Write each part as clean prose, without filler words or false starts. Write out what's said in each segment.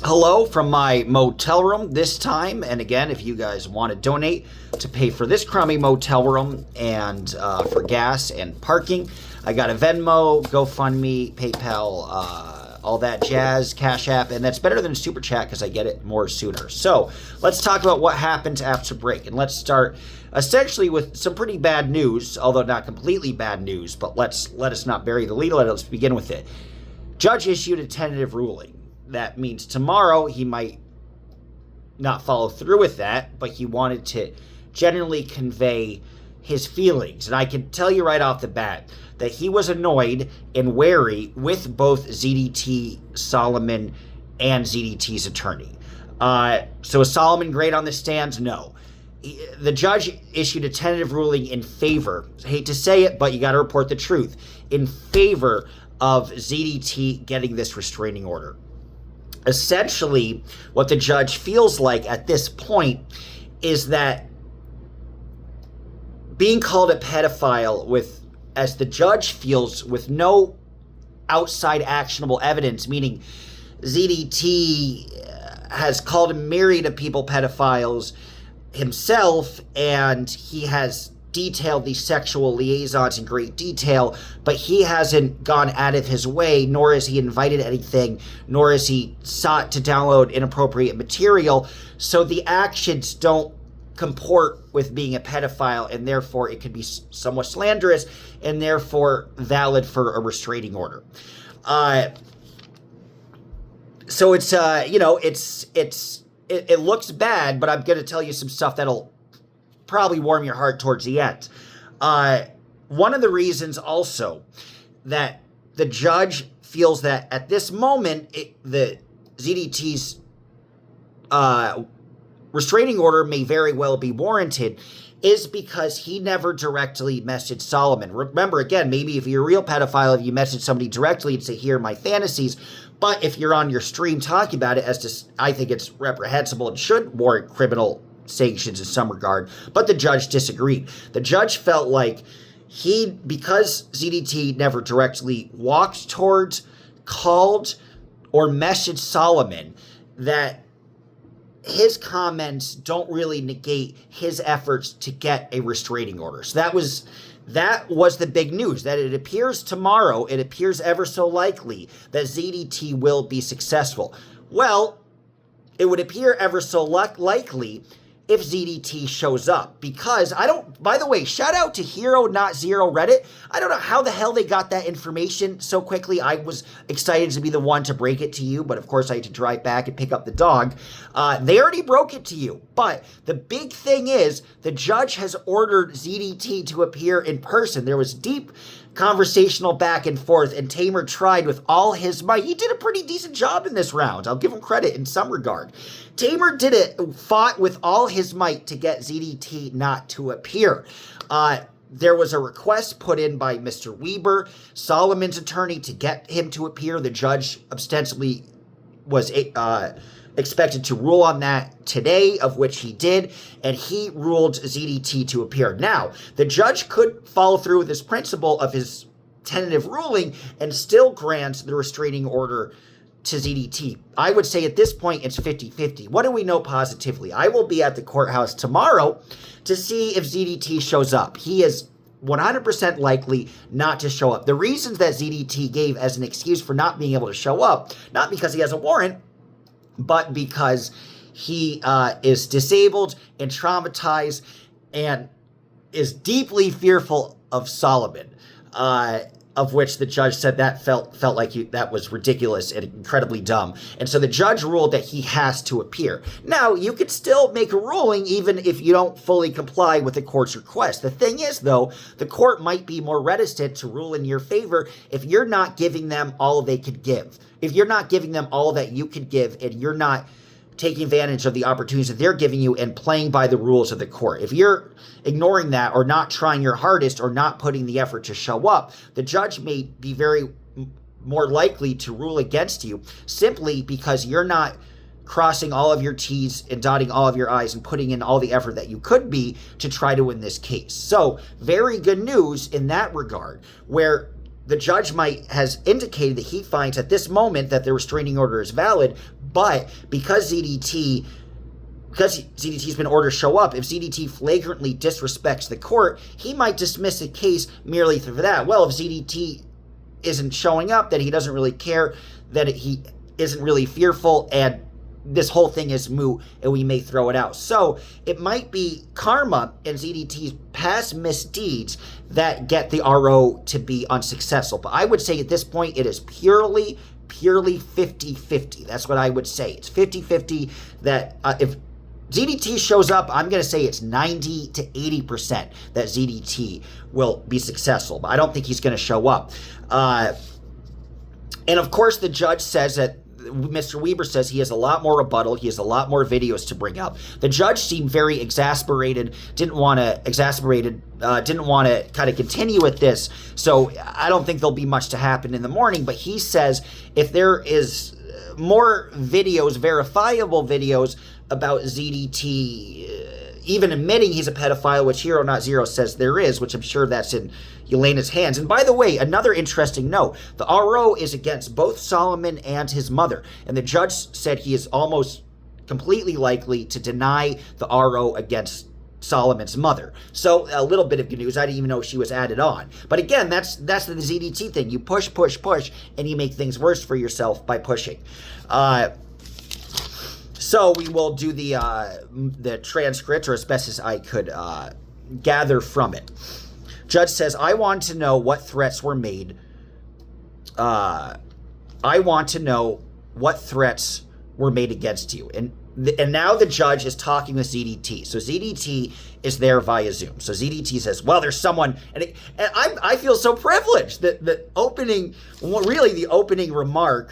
Hello from my motel room this time. And again, if you guys want to donate to pay for this crummy motel room and for gas and parking, I got a Venmo, GoFundMe, PayPal, all that jazz, Cash App, and that's better than a Super Chat because I get it more sooner. So let's talk about what happened after break. And let's start essentially with some pretty bad news, although not completely bad news, but let us not bury the lead. Let's begin with it. Judge issued a tentative ruling. That means tomorrow he might not follow through with that, but he wanted to generally convey his feelings. And I can tell you right off the bat that he was annoyed and wary with both ZDT, Solomon, and ZDT's attorney. So is Solomon great on the stands? No. The judge issued a tentative ruling in favor, I hate to say it, but you got to report the truth, in favor of ZDT getting this restraining order. Essentially, what the judge feels like at this point is that being called a pedophile with, as the judge feels, with no outside actionable evidence, meaning ZDT has called a myriad of people pedophiles himself, and he has detailed these sexual liaisons in great detail, but he hasn't gone out of his way, nor has he invited anything, nor has he sought to download inappropriate material. So the actions don't comport with being a pedophile, and therefore it could be somewhat slanderous, and therefore valid for a restraining order. So it's it looks bad, but I'm going to tell you some stuff that'll probably warm your heart towards the end. One of the reasons also that the judge feels that at this moment the ZDT's restraining order may very well be warranted is because he never directly messaged Solomon. Remember, again, maybe if you're a real pedophile, if you message somebody directly and say, here are my fantasies, but if you're on your stream talking about it, I think it's reprehensible and should warrant criminal sanctions in some regard, but the judge disagreed. The judge felt like because ZDT never directly walked towards, called, or messaged Solomon, that his comments don't really negate his efforts to get a restraining order. So that was the big news, that it appears tomorrow, it appears ever so likely that ZDT will be successful. Well, it would appear ever so likely if ZDT shows up, because by the way, shout out to Hero Not Zero Reddit. I don't know how the hell they got that information so quickly. I was excited to be the one to break it to you, but of course I had to drive back and pick up the dog. They already broke it to you, but the big thing is the judge has ordered ZDT to appear in person. There was deep conversational back and forth, and Tamer tried with all his might. He did a pretty decent job in this round. I'll give him credit in some regard. Tamer fought with all his might to get ZDT not to appear. There was a request put in by Mr. Weber, Solomon's attorney, to get him to appear. The judge ostensibly was expected to rule on that today, of which he did, and he ruled ZDT to appear. Now, the judge could follow through with his principle of his tentative ruling and still grant the restraining order to ZDT. I would say at this point it's 50-50. What do we know positively? I will be at the courthouse tomorrow to see if ZDT shows up. He is 100% likely not to show up. The reasons that ZDT gave as an excuse for not being able to show up, not because he has a warrant, but because he is disabled and traumatized and is deeply fearful of Solomon, of which the judge said that felt like that was ridiculous and incredibly dumb. And so the judge ruled that he has to appear. Now, you could still make a ruling even if you don't fully comply with the court's request. The thing is, though, the court might be more reticent to rule in your favor if you're not giving them all they could give. If you're not giving them all that you could give, and you're not taking advantage of the opportunities that they're giving you and playing by the rules of the court. If you're ignoring that, or not trying your hardest, or not putting the effort to show up, the judge may be very more likely to rule against you simply because you're not crossing all of your T's and dotting all of your I's and putting in all the effort that you could be to try to win this case. So very good news in that regard, where the judge has indicated that he finds at this moment that the restraining order is valid, but because ZDT's been ordered to show up, if ZDT flagrantly disrespects the court, he might dismiss the case merely for that. Well, if ZDT isn't showing up, that he doesn't really care, that he isn't really fearful, and this whole thing is moot, and we may throw it out. So it might be karma and ZDT's past misdeeds that get the RO to be unsuccessful. But I would say at this point it is purely 50-50. That's what I would say. It's 50-50 that if ZDT shows up, I'm going to say it's 90 to 80% that ZDT will be successful. But I don't think he's going to show up. And of course, the judge says that Mr. Weber says he has a lot more rebuttal. He has a lot more videos to bring up. The judge seemed very exasperated, didn't want to kind of continue with this. So I don't think there'll be much to happen in the morning. But he says if there is more videos, verifiable videos about ZDT, even admitting he's a pedophile, which Hero Not Zero says there is, which I'm sure that's in Yelena's hands. And by the way, another interesting note, the RO is against both Solomon and his mother. And the judge said he is almost completely likely to deny the RO against Solomon's mother. So a little bit of good news. I didn't even know she was added on. But again, that's the ZDT thing. You push, and you make things worse for yourself by pushing. So we will do the transcript, or as best as I could gather from it. Judge says, I want to know what threats were made. I want to know what threats were made against you. And now the judge is talking with ZDT. So ZDT is there via Zoom. So ZDT says, well, there's someone, and I feel so privileged that the opening remark,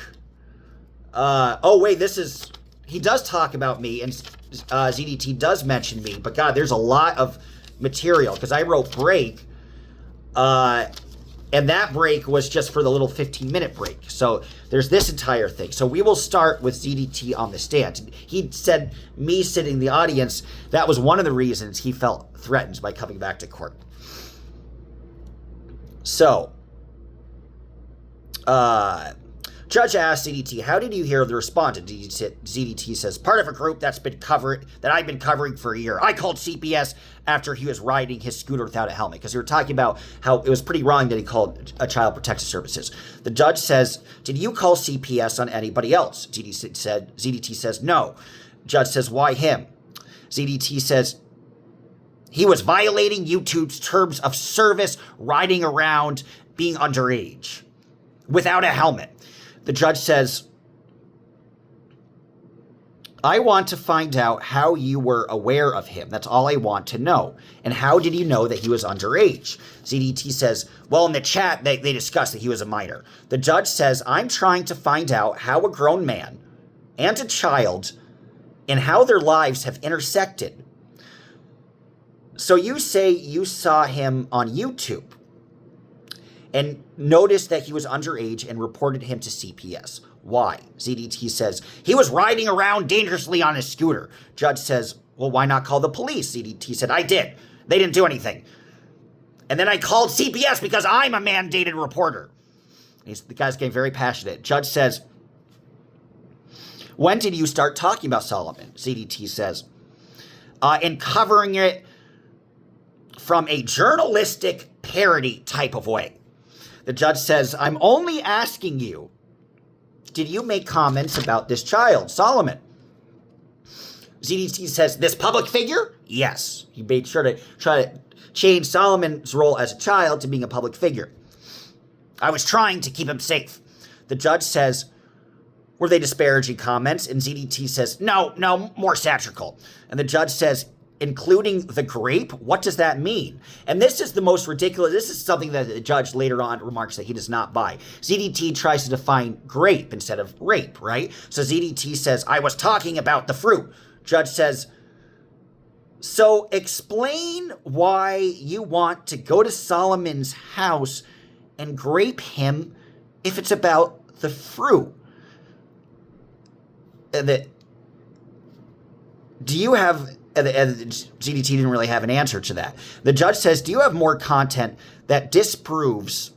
he does talk about me, and ZDT does mention me, but God, there's a lot of material, because I wrote break, and that break was just for the little 15-minute break. So there's this entire thing. So we will start with ZDT on the stand. He said me sitting in the audience, that was one of the reasons he felt threatened by coming back to court. So, judge asked ZDT, how did you hear the response? And ZDT says, part of a group that I've been covering for a year. I called CPS after he was riding his scooter without a helmet, because we were talking about how it was pretty wrong that he called Child Protective Services. The judge says, did you call CPS on anybody else? ZDT says, no. Judge says, why him? ZDT says, he was violating YouTube's terms of service, riding around, being underage, without a helmet. The judge says, I want to find out how you were aware of him. That's all I want to know. And how did you know that he was underage? ZDT says, well, in the chat, they discussed that he was a minor. The judge says, I'm trying to find out how a grown man and a child and how their lives have intersected. So you say you saw him on YouTube and noticed that he was underage and reported him to CPS. Why? ZDT says, he was riding around dangerously on his scooter. Judge says, well, why not call the police? ZDT said, I did. They didn't do anything. And then I called CPS because I'm a mandated reporter. The guy's getting very passionate. Judge says, when did you start talking about Solomon? ZDT says, in covering it from a journalistic parody type of way. The judge says, I'm only asking you, did you make comments about this child, Solomon? ZDT says, this public figure? Yes. He made sure to try to change Solomon's role as a child to being a public figure. I was trying to keep him safe. The judge says, were they disparaging comments? And ZDT says, no, more satirical. And the judge says, including the grape? What does that mean? And this is the most ridiculous. This is something that the judge later on remarks that he does not buy. ZDT tries to define grape instead of rape, right? So ZDT says, I was talking about the fruit. Judge says, so explain why you want to go to Solomon's house and grape him if it's about the fruit. ZDT didn't really have an answer to that. The judge says, do you have more content that disproves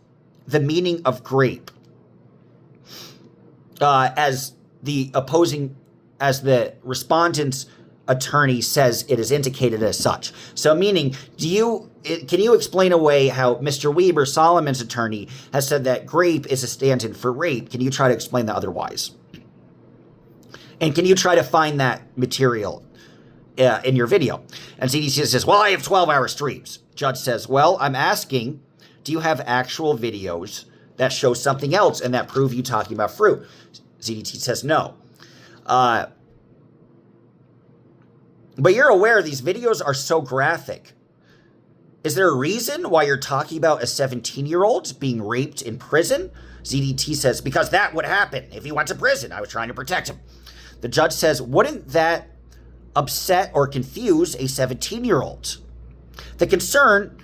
the meaning of grape as the respondent's attorney says it is indicated as such. So meaning, can you explain away how Mr. Weber, Solomon's attorney, has said that grape is a stand-in for rape? Can you try to explain that otherwise? And can you try to find that material in your video? And ZDT says, well, I have 12-hour streams. Judge says, well, I'm asking, do you have actual videos that show something else and that prove you talking about fruit? ZDT says no. But you're aware these videos are so graphic. Is there a reason why you're talking about a 17-year-old being raped in prison? ZDT says, because that would happen if he went to prison. I was trying to protect him. The judge says, wouldn't that upset or confuse a 17-year-old? The concern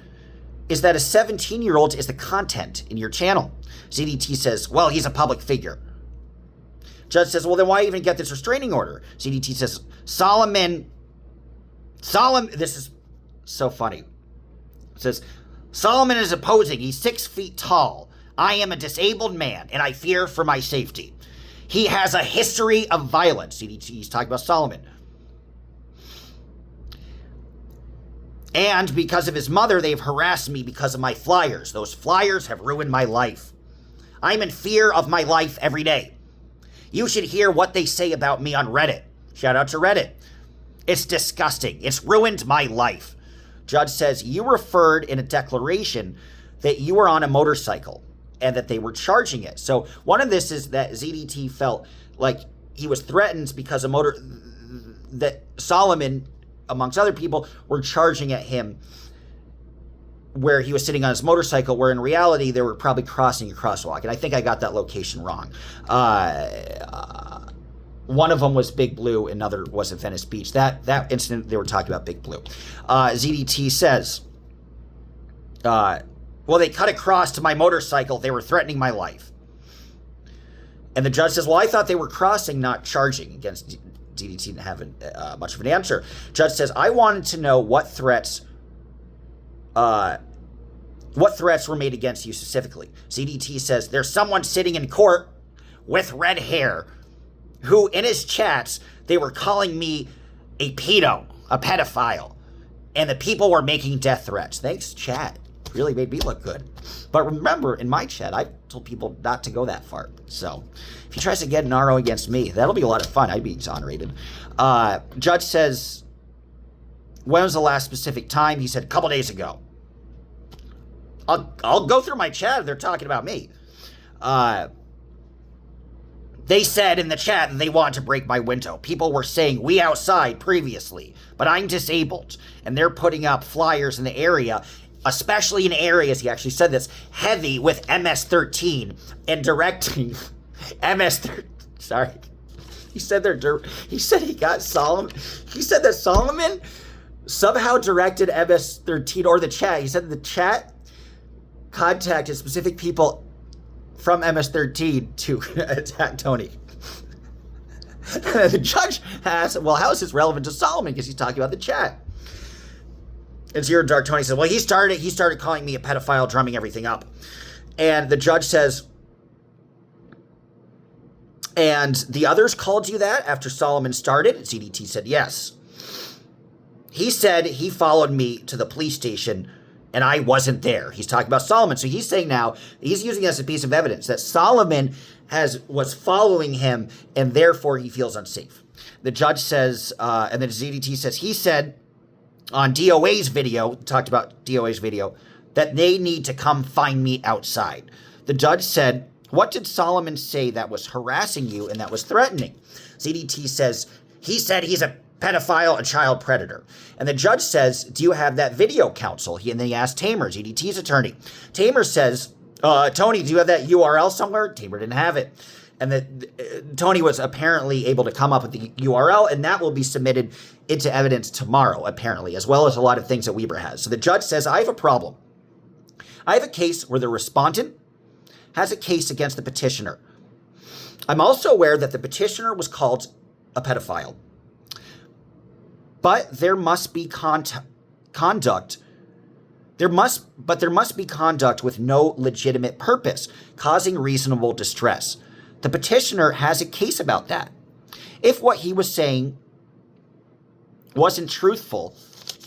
is that a 17-year-old is the content in your channel. ZDT says, well, he's a public figure. Judge says, well, then why even get this restraining order? ZDT says, Solomon, this is so funny. It says, Solomon is opposing. He's 6 feet tall. I am a disabled man, and I fear for my safety. He has a history of violence. He's talking about Solomon. And because of his mother, they've harassed me because of my flyers. Those flyers have ruined my life. I'm in fear of my life every day. You should hear what they say about me on Reddit. Shout out to Reddit. It's disgusting. It's ruined my life. Judge says, you referred in a declaration that you were on a motorcycle and that they were charging it. So one of this is that ZDT felt like he was threatened because that Solomon, amongst other people, were charging at him where he was sitting on his motorcycle, where in reality they were probably crossing a crosswalk. And I think I got that location wrong. One of them was Big Blue, another was at Venice Beach. That incident, they were talking about Big Blue. ZDT says, well, they cut across to my motorcycle. They were threatening my life. And the judge says, well, I thought they were crossing, not charging. Against ZDT didn't have much of an answer. Judge says, I wanted to know what threats were made against you specifically. ZDT says, there's someone sitting in court with red hair who, in his chats, they were calling me a pedophile, and the people were making death threats. Thanks, chat. Really made me look good. But remember, in my chat, I told people not to go that far. So if he tries to get an RO against me, that'll be a lot of fun. I'd be exonerated. Judge says, when was the last specific time? He said, a couple days ago. I'll go through my chat if they're talking about me. They said in the chat that they want to break my window. People were saying, we outside previously, but I'm disabled. And they're putting up flyers in the area, especially in areas, he actually said this, heavy with MS-13 and directing MS-13. Sorry. He said that Solomon somehow directed MS-13 or the chat. He said the chat contacted specific people from MS-13 to attack Tony. The judge asked, well, how is this relevant to Solomon? Because he's talking about the chat. And Zero Dark Tony says, well, he started calling me a pedophile, drumming everything up. And the judge says, and the others called you that after Solomon started? ZDT said, yes. He said he followed me to the police station and I wasn't there. He's talking about Solomon. So he's saying now, he's using this as a piece of evidence that Solomon was following him and therefore he feels unsafe. The judge says, and then ZDT says, he said on DOA's video, talked about DOA's video, that they need to come find me outside. The judge said, what did Solomon say that was harassing you and that was threatening? ZDT says, he said he's a pedophile, a child predator. And the judge says, do you have that video, counsel? And then he asked Tamer, ZDT's attorney. Tamer says, Tony, do you have that URL somewhere? Tamer didn't have it. And Tony was apparently able to come up with the URL, and that will be submitted into evidence tomorrow, apparently, as well as a lot of things that Weber has. So the judge says, I have a problem. I have a case where the respondent has a case against the petitioner. I'm also aware that the petitioner was called a pedophile. But there must be conduct There must be conduct with no legitimate purpose, causing reasonable distress. The petitioner has a case about that. If what he was saying wasn't truthful,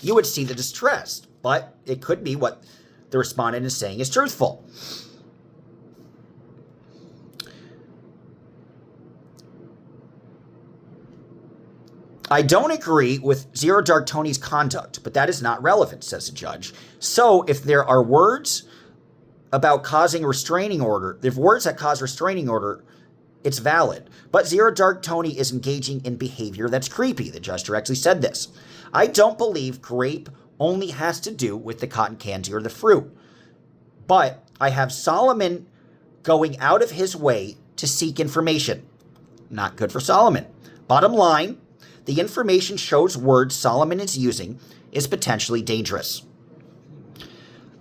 you would see the distress, but it could be what the respondent is saying is truthful. I don't agree with Zero Dark Tony's conduct, but that is not relevant, says the judge. So if there are words about causing restraining order, if words that cause restraining order, it's valid. But Zero Dark Tony is engaging in behavior that's creepy. The judge directly said this. I don't believe grape only has to do with the cotton candy or the fruit. But I have Solomon going out of his way to seek information. Not good for Solomon. Bottom line, the information shows words Solomon is using is potentially dangerous.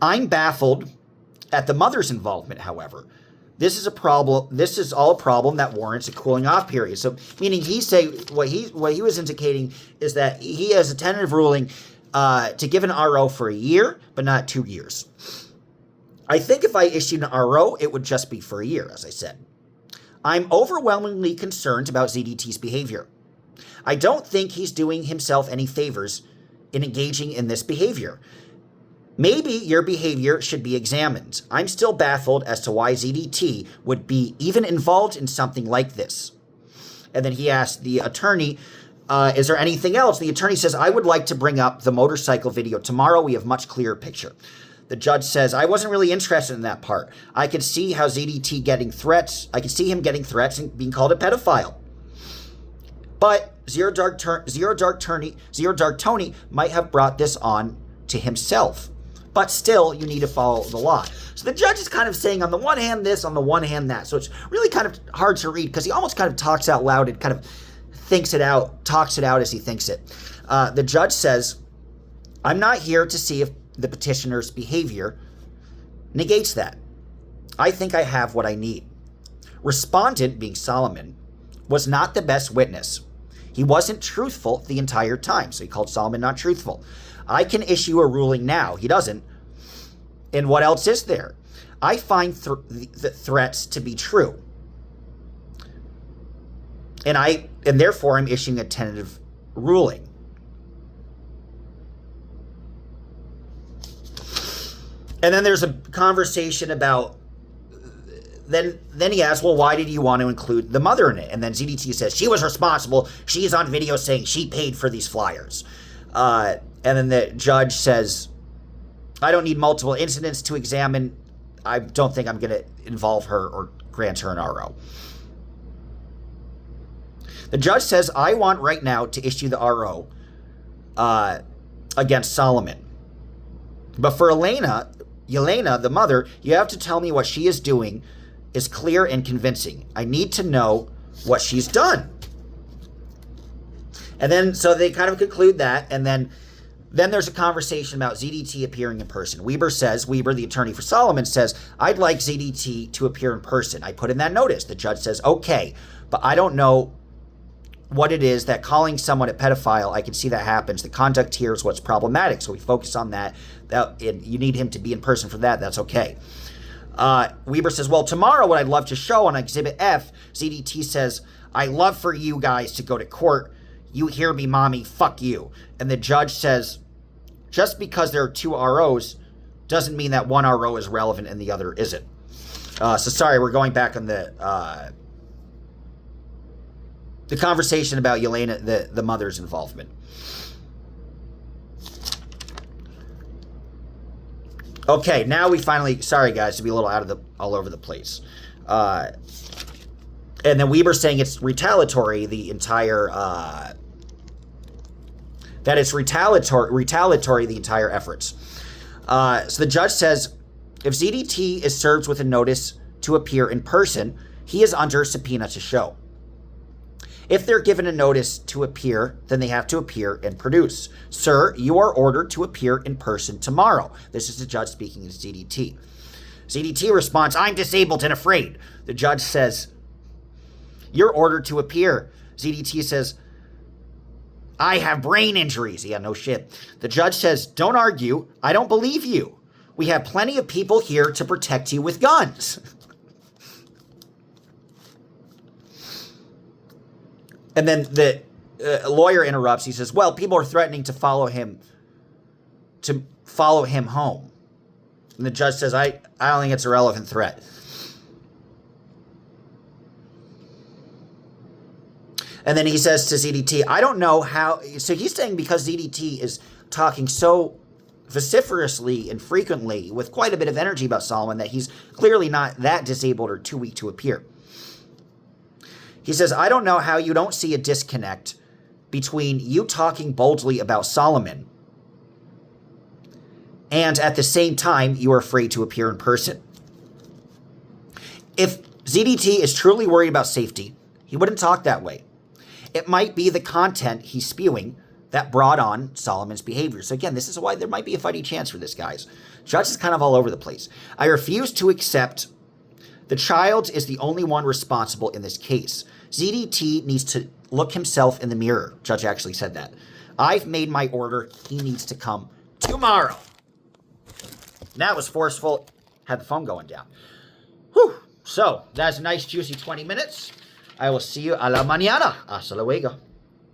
I'm baffled at the mother's involvement, however. This is a problem. This is all a problem that warrants a cooling off period. So, meaning what he was indicating is that he has a tentative ruling to give an RO for a year, but not 2 years. I think if I issued an RO, it would just be for a year, as I said. I'm overwhelmingly concerned about ZDT's behavior. I don't think he's doing himself any favors in engaging in this behavior. Maybe your behavior should be examined. I'm still baffled as to why ZDT would be even involved in something like this. And then he asked the attorney, is there anything else? The attorney says, I would like to bring up the motorcycle video tomorrow. We have much clearer picture. The judge says, I wasn't really interested in that part. I could see how ZDT getting threats. I could see him getting threats and being called a pedophile. But Zero Dark Tony might have brought this on to himself. But still, you need to follow the law. So the judge is kind of saying on the one hand this, on the one hand that. So it's really kind of hard to read because he almost kind of talks out loud and kind of thinks it out, talks it out as he thinks it. The judge says, I'm not here to see if the petitioner's behavior negates that. I think I have what I need. Respondent, being Solomon, was not the best witness. He wasn't truthful the entire time, so he called Solomon not truthful. I can issue a ruling now. He doesn't. And what else is there? I find the threats to be true. And therefore I'm issuing a tentative ruling. And then there's a conversation about then he asks, well, why did you want to include the mother in it? And then ZDT says, she was responsible. She's on video saying she paid for these flyers. And then the judge says, I don't need multiple incidents to examine. I don't think I'm going to involve her or grant her an RO. The judge says, I want right now to issue the RO against Solomon. But for Yelena, the mother, you have to tell me what she is doing is clear and convincing. I need to know what she's done. And then, so they kind of conclude that, and then there's a conversation about ZDT appearing in person. Weber, the attorney for Solomon, says, I'd like ZDT to appear in person. I put in that notice. The judge says, okay, but I don't know what it is that calling someone a pedophile, I can see that happens. The conduct here is what's problematic, so we focus on that. You need him to be in person for that. That's okay. Weber says, well, tomorrow what I'd love to show on Exhibit F, ZDT says, I love for you guys to go to court. You hear me, mommy, fuck you. And the judge says, just because there are 2 ROs doesn't mean that one RO is relevant and the other isn't. So sorry, we're going back on the conversation about Yelena, the mother's involvement. Okay, now we finally, sorry guys to be a little all over the place. And then Weber's saying it's retaliatory, the entire, the entire efforts. So the judge says, if ZDT is served with a notice to appear in person, he is under subpoena to show. If they're given a notice to appear, then they have to appear and produce. Sir, you are ordered to appear in person tomorrow. This is the judge speaking to ZDT. ZDT responds, I'm disabled and afraid. The judge says, you're ordered to appear. ZDT says, I have brain injuries. Yeah, no shit. The judge says, don't argue. I don't believe you. We have plenty of people here to protect you with guns. And then the lawyer interrupts. He says, well, people are threatening to follow him home. And the judge says, I don't think it's a relevant threat. And then he says to ZDT, I don't know how... So he's saying because ZDT is talking so vociferously and frequently with quite a bit of energy about Solomon that he's clearly not that disabled or too weak to appear. He says, I don't know how you don't see a disconnect between you talking boldly about Solomon and at the same time you are afraid to appear in person. If ZDT is truly worried about safety, he wouldn't talk that way. It might be the content he's spewing that brought on Solomon's behavior. So again, this is why there might be a fighting chance for this, guys. Judge is kind of all over the place. I refuse to accept the child is the only one responsible in this case. ZDT needs to look himself in the mirror. Judge actually said that. I've made my order. He needs to come tomorrow. That was forceful. Had the phone going down. Whew. So, that's a nice juicy 20 minutes. I will see you a la mañana. Hasta luego.